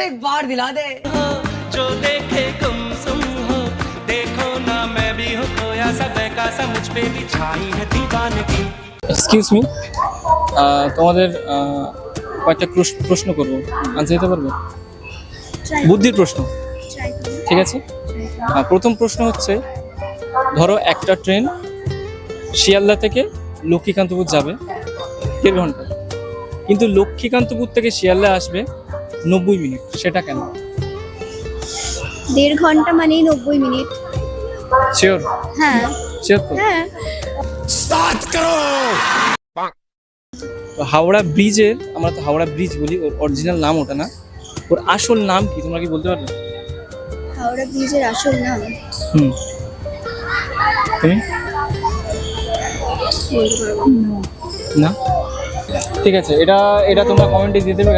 एक बार दिला दे जो देखे गुमसुम हो देखो ना मैं भी हूँ खोया सा बहका सा मुझ पे भी छाई है दीवानगी। এক্সকিউজ মি, তোমাদের কয়েকটা প্রশ্ন করবো, আনসার দিতে পারবে? বুদ্ধির প্রশ্ন, ঠিক আছে? প্রথম প্রশ্ন হচ্ছে, ধরো একটা ট্রেন শিয়ালদা থেকে লক্ষ্মীকান্তপুর যাবে 1.5 ঘন্টা, কিন্তু লক্ষ্মীকান্তপুর থেকে শিয়ালদা আসবে 90 মিনিট, সেটা কেন? 1.5 ঘন্টা মানেই 90 মিনিট। শিওর? হ্যাঁ শিওর তো? হ্যাঁ। তো হাওড়া ব্রিজের, আমরা তো হাওড়া ব্রিজ বলি, ওর অরিজিনাল নাম ওটা না, ওর আসল নাম কি তোমরা কি বলতে পারবে? হাওড়া ব্রিজের আসল নাম তুমি বলতে পারবো না। না? ঠিক আছে, এটা তোমরা কমেন্টে দিয়ে দেবে।